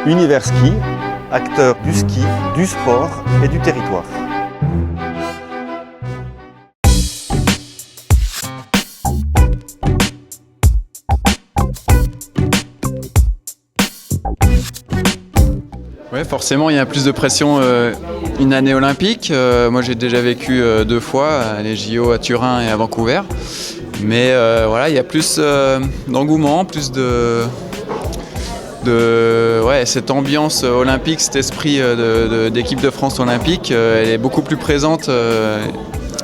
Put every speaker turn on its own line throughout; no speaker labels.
Univers Ski, acteur du ski, du sport et du territoire.
Ouais, forcément, il y a plus de pression une année olympique. Moi, j'ai déjà vécu 2 fois, les JO à Turin et à Vancouver. Mais voilà, il y a plus d'engouement, plus cette ambiance olympique, cet esprit d'équipe de France olympique, elle est beaucoup plus présente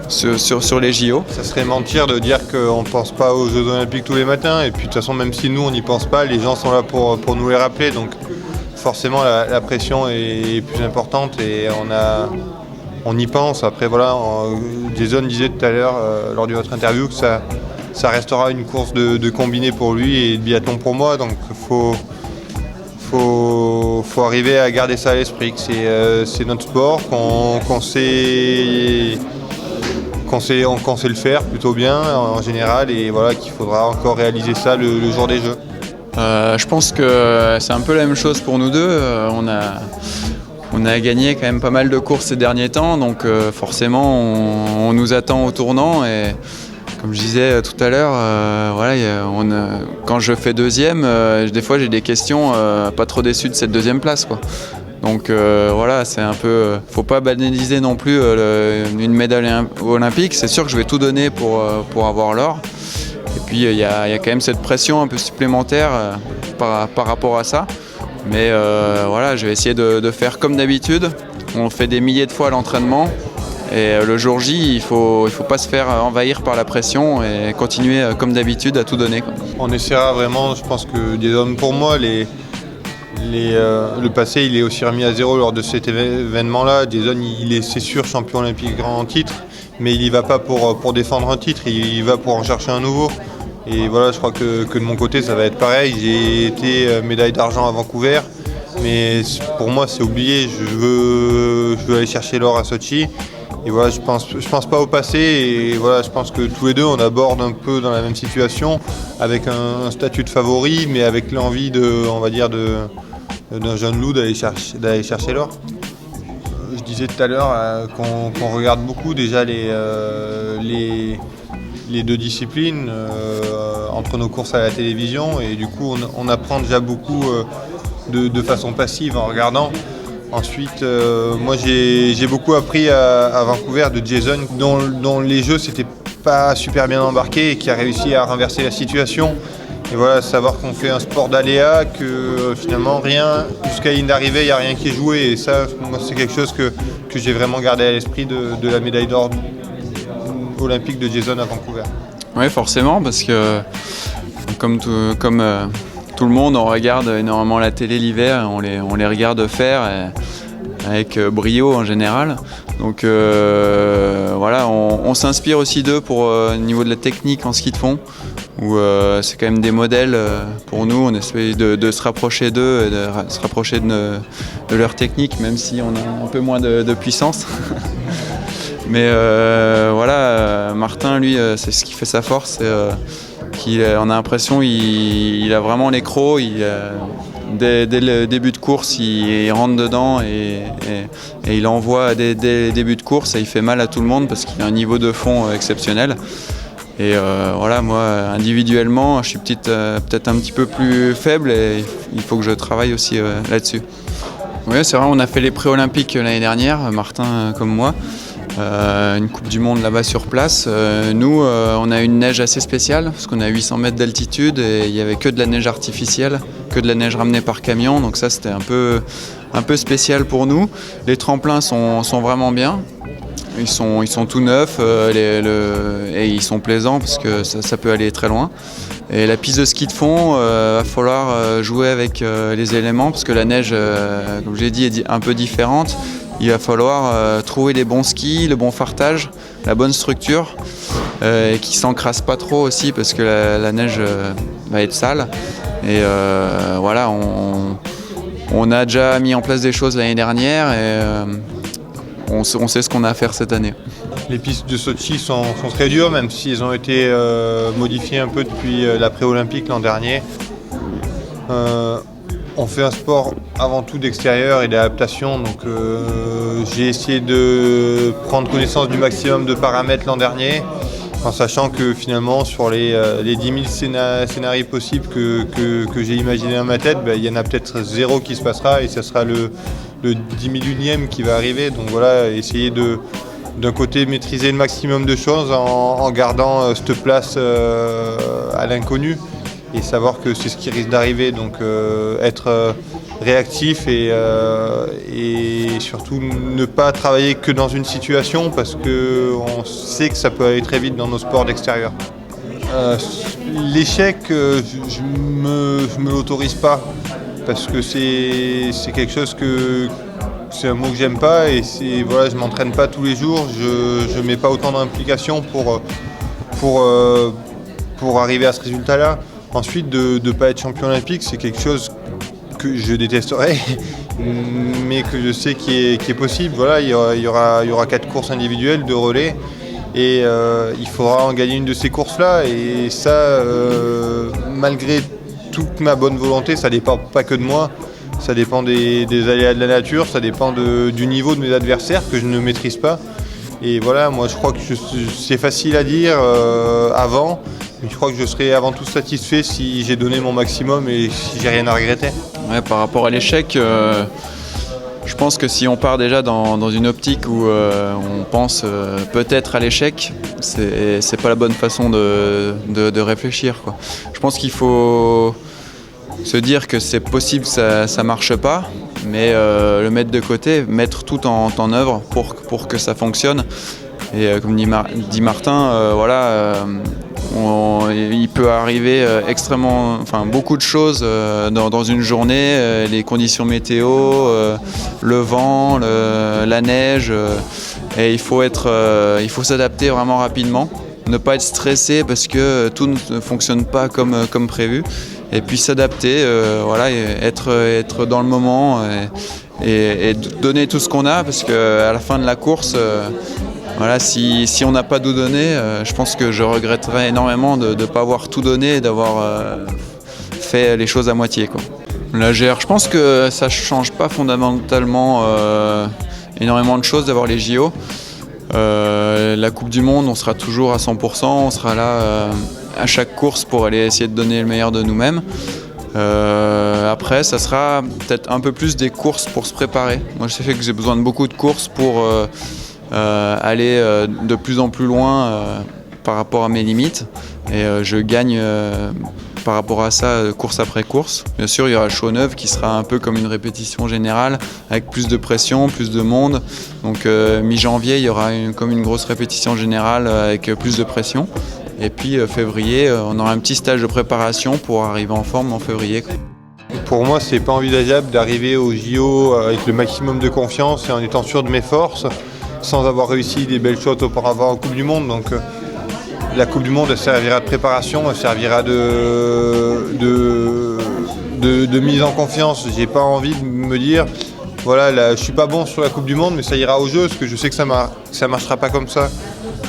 sur les JO.
Ça serait mentir de dire qu'on ne pense pas aux Jeux olympiques tous les matins. Et puis de toute façon, même si nous, on n'y pense pas, les gens sont là pour nous les rappeler. Donc forcément, la pression est plus importante et on y pense. Après, voilà, Jason disait tout à l'heure, lors de votre interview, que ça restera une course de combiné pour lui et de biathlon pour moi. Donc faut arriver à garder ça à l'esprit, que c'est notre sport, qu'on sait le faire plutôt bien en général, et voilà, qu'il faudra encore réaliser ça le jour des Jeux.
Je pense que c'est un peu la même chose pour nous deux. On a gagné quand même pas mal de courses ces derniers temps, donc forcément on nous attend au tournant. Et comme je disais tout à l'heure, quand je fais deuxième, des fois j'ai des questions, pas trop déçu de cette deuxième place, quoi. Donc voilà, c'est un peu, faut pas banaliser non plus une médaille olympique. C'est sûr que je vais tout donner pour avoir l'or. Et puis il y a quand même cette pression un peu supplémentaire par rapport à ça. Mais voilà, je vais essayer de faire comme d'habitude. On fait des milliers de fois à l'entraînement. Et le jour J, il faut pas se faire envahir par la pression et continuer comme d'habitude à tout donner, quoi.
On essaiera vraiment, je pense que pour moi, le passé, il est aussi remis à zéro lors de cet événement-là. Jason, c'est sûr champion olympique grand titre, mais il y va pas pour défendre un titre, il y va pour en chercher un nouveau. Et voilà, je crois que de mon côté, ça va être pareil. J'ai été médaille d'argent à Vancouver, mais pour moi, c'est oublié. Je veux aller chercher l'or à Sochi. Et voilà, je pense pas au passé, et voilà, je pense que tous les deux on aborde un peu dans la même situation, avec un statut de favori, mais avec l'envie d'un jeune loup d'aller chercher l'or. Je disais tout à l'heure qu'on regarde beaucoup déjà les deux disciplines entre nos courses à la télévision, et du coup on apprend déjà beaucoup de façon passive en regardant. Ensuite, moi j'ai beaucoup appris à Vancouver de Jason, dont les jeux s'étaient pas super bien embarqués et qui a réussi à renverser la situation. Et voilà, savoir qu'on fait un sport d'aléa, que finalement jusqu'à la ligne d'arrivée, il n'y a rien qui est joué. Et ça, moi, c'est quelque chose que j'ai vraiment gardé à l'esprit de la médaille d'or olympique de Jason à Vancouver.
Oui, forcément, parce que comme tout le monde, on regarde énormément la télé l'hiver, on les regarde faire avec brio en général. Donc voilà, on s'inspire aussi d'eux pour au niveau de la technique en ski de fond, où c'est quand même des modèles pour nous. On essaie de se rapprocher d'eux et de se rapprocher de leur technique, même si on a un peu moins de puissance. Mais voilà, Martin, lui, c'est ce qui fait sa force. On a l'impression qu'il a vraiment les crocs. Dès le début de course, il rentre dedans et il envoie dès le début de course, et il fait mal à tout le monde parce qu'il a un niveau de fond exceptionnel. Et voilà, moi, individuellement, je suis peut-être un petit peu plus faible, et il faut que je travaille aussi là-dessus. Oui, c'est vrai, on a fait les pré-olympiques l'année dernière, Martin comme moi. Une Coupe du Monde là-bas sur place. Nous, on a une neige assez spéciale parce qu'on a 800 mètres d'altitude et il n'y avait que de la neige artificielle, que de la neige ramenée par camion. Donc ça, c'était un peu spécial pour nous. Les tremplins sont vraiment bien. Ils sont tout neufs et ils sont plaisants parce que ça peut aller très loin. Et la piste de ski de fond, va falloir jouer avec les éléments parce que la neige, comme je l'ai dit, est un peu différente. Il va falloir trouver les bons skis, le bon fartage, la bonne structure, et qui ne s'encrasse pas trop aussi parce que la neige va être sale. Et voilà, on a déjà mis en place des choses l'année dernière et on sait ce qu'on a à faire cette année.
Les pistes de Sochi sont très dures, même s'ils ont été modifiées un peu depuis l'après-olympique l'an dernier. On fait un sport avant tout d'extérieur et d'adaptation, donc j'ai essayé de prendre connaissance du maximum de paramètres l'an dernier, en sachant que finalement sur les 10 000 scénarios possibles que j'ai imaginé dans ma tête, il y en a peut-être 0 qui se passera et ce sera le 10 millionième qui va arriver. Donc voilà, essayer d'un côté maîtriser le maximum de choses en gardant cette place à l'inconnu. Et savoir que c'est ce qui risque d'arriver, donc être réactif et surtout ne pas travailler que dans une situation parce qu'on sait que ça peut aller très vite dans nos sports d'extérieur. L'échec, je me l'autorise pas parce que c'est quelque chose c'est un mot que j'aime pas et voilà, je m'entraîne pas tous les jours, je mets pas autant d'implication pour arriver à ce résultat-là. Ensuite, de ne pas être champion olympique, c'est quelque chose que je détesterais, mais que je sais qui est possible. Voilà, il y aura 4 courses individuelles de relais et il faudra en gagner une de ces courses-là. Et ça, malgré toute ma bonne volonté, ça ne dépend pas que de moi. Ça dépend des aléas de la nature, ça dépend du niveau de mes adversaires que je ne maîtrise pas. Et voilà, moi je crois que c'est facile à dire avant. Mais je crois que je serai avant tout satisfait si j'ai donné mon maximum et si j'ai rien à regretter.
Ouais, par rapport à l'échec, je pense que si on part déjà dans une optique où on pense peut-être à l'échec, c'est pas la bonne façon de réfléchir, quoi. Je pense qu'il faut se dire que c'est possible que ça marche pas, mais le mettre de côté, mettre tout en œuvre pour que ça fonctionne. Et comme dit Martin, il peut arriver beaucoup de choses dans une journée, les conditions météo, le vent, la neige, et il faut s'adapter vraiment rapidement, ne pas être stressé parce que tout ne fonctionne pas comme prévu, et puis s'adapter, et être dans le moment et donner tout ce qu'on a, parce qu'à la fin de la course, si on n'a pas tout donné, je pense que je regretterais énormément de ne pas avoir tout donné et d'avoir fait les choses à moitié, quoi. La GR, je pense que ça ne change pas fondamentalement énormément de choses d'avoir les JO. La Coupe du Monde, on sera toujours à 100%, on sera là à chaque course pour aller essayer de donner le meilleur de nous-mêmes. Après, ça sera peut-être un peu plus des courses pour se préparer. Moi, je sais que j'ai besoin de beaucoup de courses pour aller de plus en plus loin par rapport à mes limites, et je gagne par rapport à ça course après course. Bien sûr, il y aura le Chaux-Neuve qui sera un peu comme une répétition générale avec plus de pression, plus de monde. Donc mi-janvier, il y aura comme une grosse répétition générale avec plus de pression. Et puis février, on aura un petit stage de préparation pour arriver en forme en février.
Pour moi, c'est pas envisageable d'arriver au JO avec le maximum de confiance et en étant sûr de mes forces, sans avoir réussi des belles choses auparavant en Coupe du Monde. Donc la Coupe du Monde, elle servira de préparation, elle servira de mise en confiance. J'ai pas envie de me dire, voilà, là, je suis pas bon sur la Coupe du Monde, mais ça ira au jeu, parce que je sais que ça marchera pas comme ça.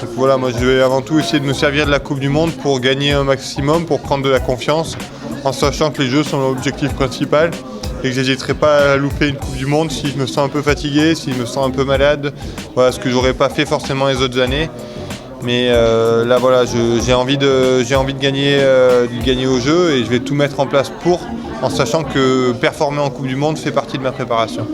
Donc voilà, moi je vais avant tout essayer de me servir de la Coupe du Monde pour gagner un maximum, pour prendre de la confiance, en sachant que les Jeux sont l'objectif principal et que j'hésiterai pas à louper une Coupe du Monde si je me sens un peu fatigué, si je me sens un peu malade, voilà, ce que j'aurais pas fait forcément les autres années. Mais là voilà, j'ai envie de gagner au jeu et je vais tout mettre en place en sachant que performer en Coupe du Monde fait partie de ma préparation.